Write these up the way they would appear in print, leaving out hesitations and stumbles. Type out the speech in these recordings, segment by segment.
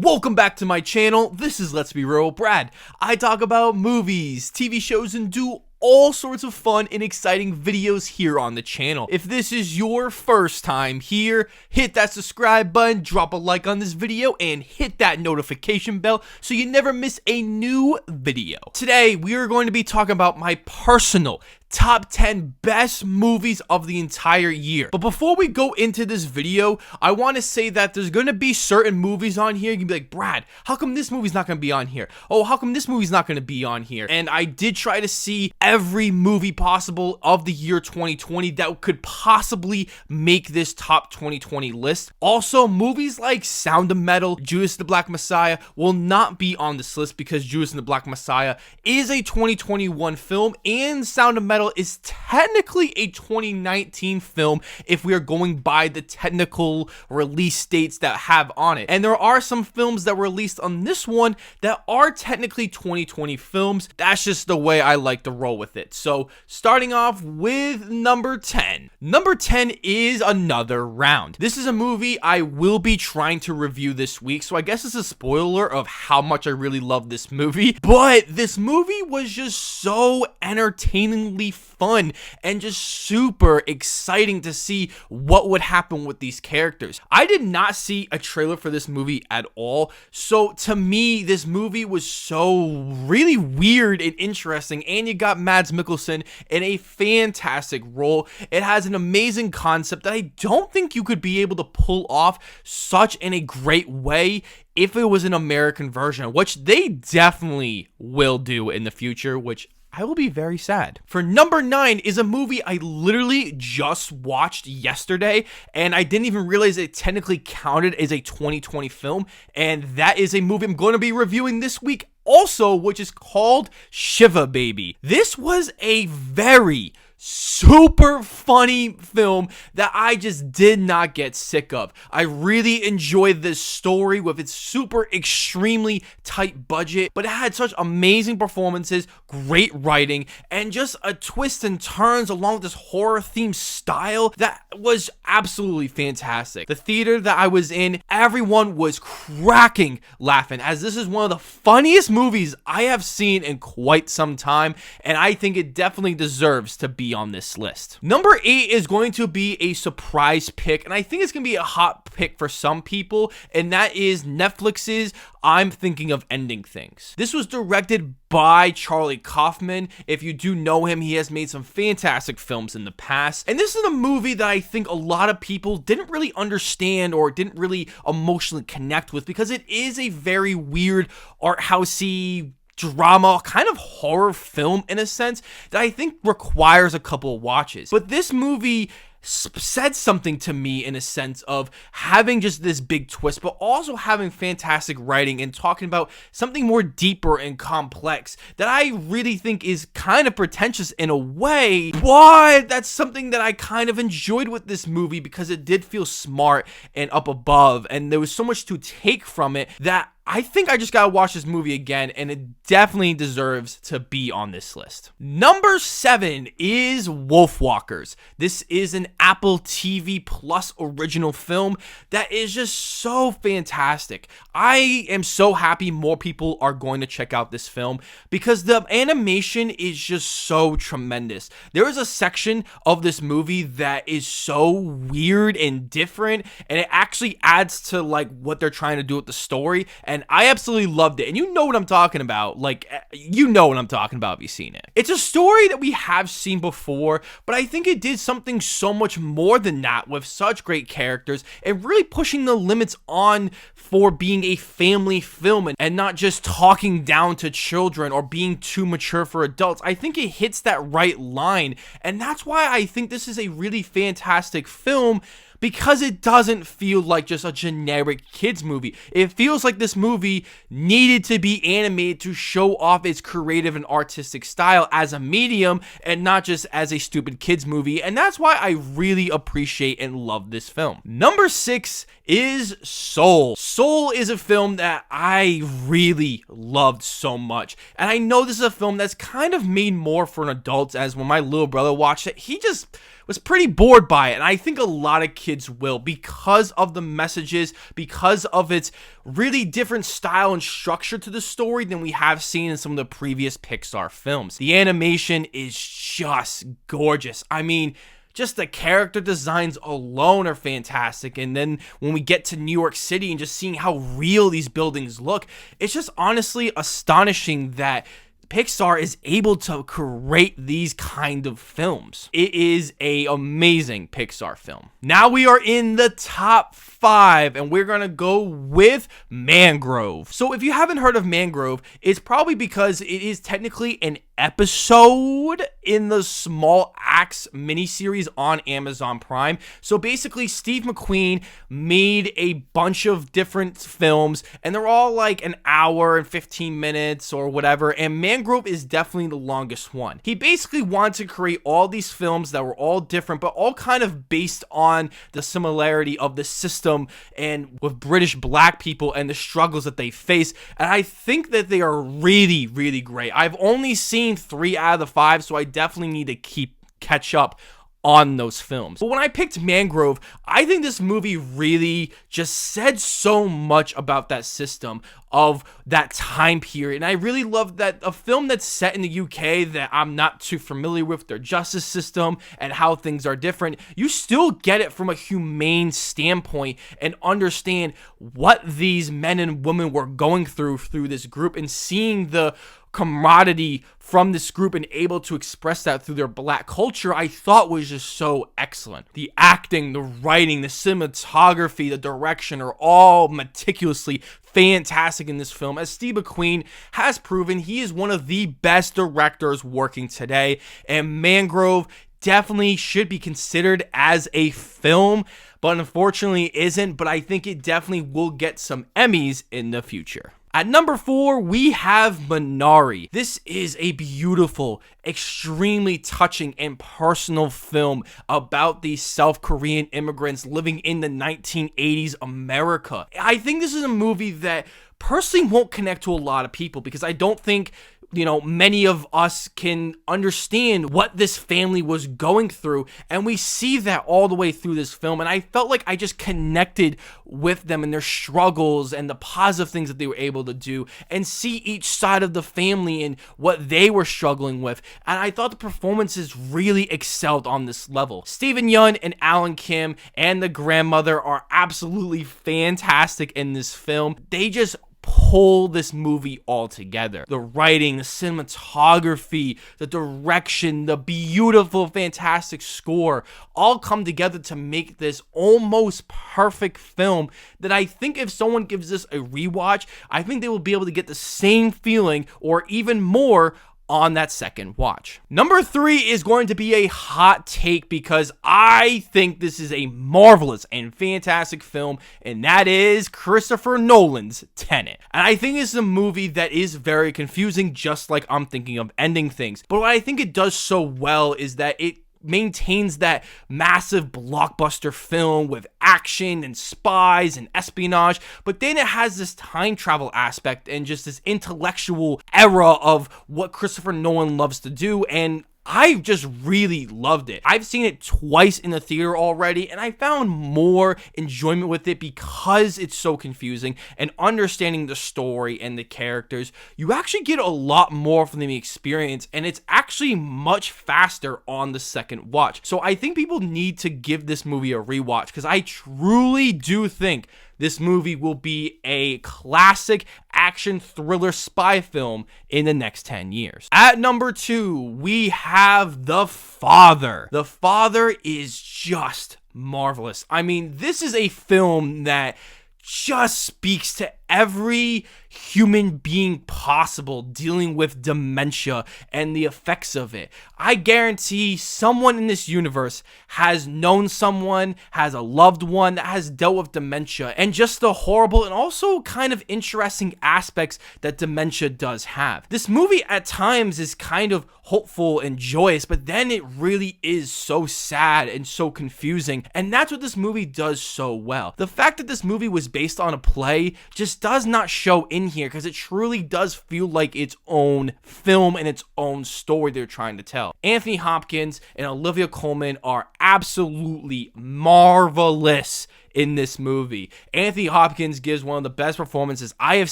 Welcome back to my channel. This is Let's Be Real Brad. I talk about movies, TV shows, and do all sorts of fun and exciting videos here on the channel. If this is your first time here, hit that subscribe button, drop a like on this video, and hit that notification bell so you never miss a new video. Today, we are going to be talking about my personal top 10 best movies of the entire year. But before we go into this video, I want to say that there's going to be certain movies on here. You can be like, Brad, how come this movie's not going to be on here? Oh, how come this movie's not going to be on here? And I did try to see every movie possible of the year 2020 that could possibly make this top 2020 list. Also, movies like Sound of Metal, Judas and the Black Messiah will not be on this list because Judas and the Black Messiah is a 2021 film and Sound of Metal is technically a 2019 film if we are going by the technical release dates that have on it. And there are some films that were released on this one that are technically 2020 films. That's just the way I like to roll with it. So starting off with number 10. Number 10 is Another Round. This is a movie I will be trying to review this week, so I guess it's a spoiler of how much I really love this movie. But this movie was just so entertainingly fun and just super exciting to see what would happen with these characters. I did not see a trailer for this movie at all, so to me this movie was so really weird and interesting, and you got Mads Mikkelsen in a fantastic role. It has an amazing concept that I don't think you could be able to pull off such in a great way if it was an American version, which they definitely will do in the future, which I will be very sad. For number 9 is a movie I literally just watched yesterday, and I didn't even realize it technically counted as a 2020 film, and that is a movie I'm going to be reviewing this week also, which is called Shiva Baby. This was a very super funny film that I just did not get sick of. I really enjoyed this story with its super extremely tight budget, but it had such amazing performances, great writing, and just a twist and turns along this horror themed style that was absolutely fantastic. The theater that I was in, everyone was cracking laughing, as this is one of the funniest movies I have seen in quite some time, and I think it definitely deserves to be on this list. Number 8 is going to be a surprise pick, and I think it's going to be a hot pick for some people, and that is Netflix's I'm Thinking of Ending Things. This was directed by Charlie Kaufman. If you do know him, he has made some fantastic films in the past, and this is a movie that I think a lot of people didn't really understand or didn't really emotionally connect with because it is a very weird art housey drama, kind of horror film in a sense that I think requires a couple of watches. But this movie said something to me in a sense of having just this big twist, but also having fantastic writing and talking about something more deeper and complex that I really think is kind of pretentious in a way, but that's something that I kind of enjoyed with this movie because it did feel smart and up above, and there was so much to take from it that I think I just gotta watch this movie again, and it definitely deserves to be on this list. Number 7 is Wolfwalkers. This is an Apple TV Plus original film that is just so fantastic. I am so happy more people are going to check out this film because the animation is just so tremendous. There is a section of this movie that is so weird and different, and it actually adds to like what they're trying to do with the story, and I absolutely loved it. And you know what I'm talking about. Like, you know what I'm talking about if you've seen it. It's a story that we have seen before, but I think it did something so much more than that with such great characters and really pushing the limits on for being a family film and not just talking down to children or being too mature for adults. I think it hits that right line, and that's why I think this is a really fantastic film, because it doesn't feel like just a generic kids movie. It feels like this movie needed to be animated to show off its creative and artistic style as a medium and not just as a stupid kids movie, and that's why I really appreciate and love this film. Number 6 is Soul. Soul is a film that I really loved so much, and I know this is a film that's kind of made more for an adult, as when my little brother watched it, he just was pretty bored by it, and I think a lot of kids will because of the messages, because of its really different style and structure to the story than we have seen in some of the previous Pixar films. The animation is just gorgeous. I mean, just the character designs alone are fantastic. And then when we get to New York City and just seeing how real these buildings look, it's just honestly astonishing that Pixar is able to create these kind of films. It is an amazing Pixar film. Now we are in the top 5, and we're gonna go with Mangrove. So if you haven't heard of Mangrove, it's probably because it is technically an episode in the Small Axe miniseries on Amazon Prime. So basically, Steve McQueen made a bunch of different films, and they're all like an hour and 15 minutes or whatever, and Mangrove is definitely the longest one. He basically wanted to create all these films that were all different, but all kind of based on the similarity of the system and with British black people and the struggles that they face, and I think that they are really, really great. I've only seen 3 out of the 5, so I definitely need to catch up on those films. But when I picked Mangrove, I think this movie really just said so much about that system of that time period. And I really love that a film that's set in the UK that I'm not too familiar with their justice system and how things are different, you still get it from a humane standpoint and understand what these men and women were going through this group, and seeing the camaraderie from this group and able to express that through their black culture, I thought was just so excellent. The acting, the writing, the cinematography, the direction are all meticulously fantastic in this film. As Steve McQueen has proven, he is one of the best directors working today, and Mangrove definitely should be considered as a film, but unfortunately isn't, but I think it definitely will get some Emmys in the future. At number 4, we have Minari. This is a beautiful, extremely touching and personal film about these South Korean immigrants living in the 1980s America. I think this is a movie that personally won't connect to a lot of people because I don't think many of us can understand what this family was going through, and we see that all the way through this film, and I felt like I just connected with them and their struggles and the positive things that they were able to do, and see each side of the family and what they were struggling with, and I thought the performances really excelled on this level. Steven Yeun and Alan Kim and the grandmother are absolutely fantastic in this film. They just pull this movie all together. The writing, the cinematography, the direction, the beautiful, fantastic score all come together to make this almost perfect film that I think if someone gives this a rewatch, I think they will be able to get the same feeling or even more on that second watch. Number 3 is going to be a hot take because I think this is a marvelous and fantastic film, and that is Christopher Nolan's Tenet. And I think it's a movie that is very confusing, just like I'm thinking of ending things. But what I think it does so well is that it maintains that massive blockbuster film with action and spies and espionage, but then it has this time travel aspect and just this intellectual era of what Christopher Nolan loves to do, and I just really loved it. I've seen it twice in the theater already, and I found more enjoyment with it because it's so confusing, and understanding the story and the characters, you actually get a lot more from the experience, and it's actually much faster on the second watch. So I think people need to give this movie a rewatch because I truly do think this movie will be a classic action thriller spy film in the next 10 years. At number 2, we have The Father. The Father is just marvelous. I mean, this is a film that just speaks to every human being possible dealing with dementia and the effects of it. I guarantee someone in this universe has known someone, has a loved one that has dealt with dementia, and just the horrible and also kind of interesting aspects that dementia does have. This movie at times is kind of hopeful and joyous, but then it really is so sad and so confusing, and that's what this movie does so well. The fact that this movie was based on a play just does not show in here because it truly does feel like its own film and its own story they're trying to tell. Anthony Hopkins and Olivia Colman are absolutely marvelous in this movie. Anthony Hopkins gives one of the best performances I have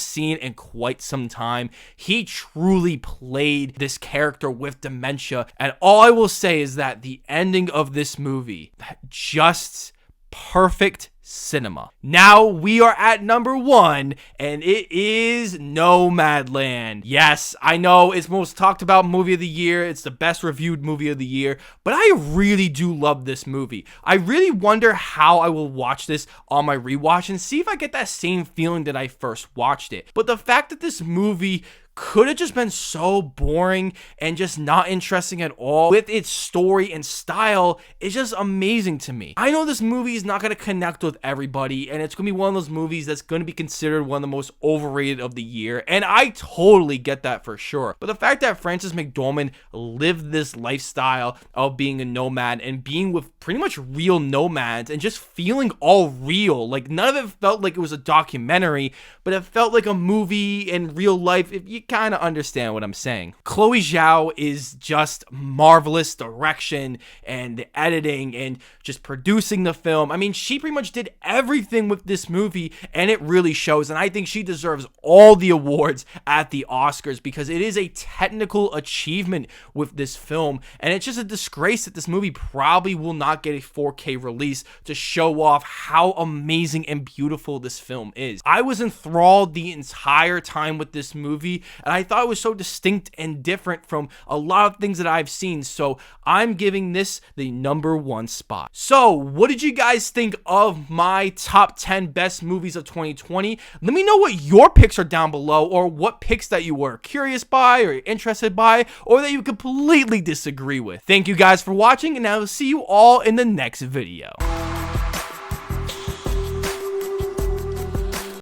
seen in quite some time. He truly played this character with dementia, and all I will say is that the ending of this movie, just perfect cinema. Now we are at number 1, and it is Nomadland. Yes, I know it's most talked about movie of the year. It's the best reviewed movie of the year, but I really do love this movie. I really wonder how I will watch this on my rewatch and see if I get that same feeling that I first watched it. But the fact that this movie could have just been so boring and just not interesting at all with its story and style is just amazing to me. I know this movie is not going to connect with everybody, and it's going to be one of those movies that's going to be considered one of the most overrated of the year, and I totally get that for sure. But the fact that Frances McDormand lived this lifestyle of being a nomad and being with pretty much real nomads and just feeling all real, like none of it felt like it was a documentary, but it felt like a movie in real life, if you kind of understand what I'm saying. Chloe Zhao is just marvelous direction and the editing and just producing the film. I mean, she pretty much did everything with this movie, and it really shows, and I think she deserves all the awards at the Oscars because it is a technical achievement with this film, and it's just a disgrace that this movie probably will not get a 4K release to show off how amazing and beautiful this film is. I was enthralled the entire time with this movie, and I thought it was so distinct and different from a lot of things that I've seen, so I'm giving this the number 1 spot. So, what did you guys think of my top 10 best movies of 2020? Let me know what your picks are down below, or what picks that you were curious by or interested by, or that you completely disagree with. Thank you guys for watching, and I will see you all in the next video.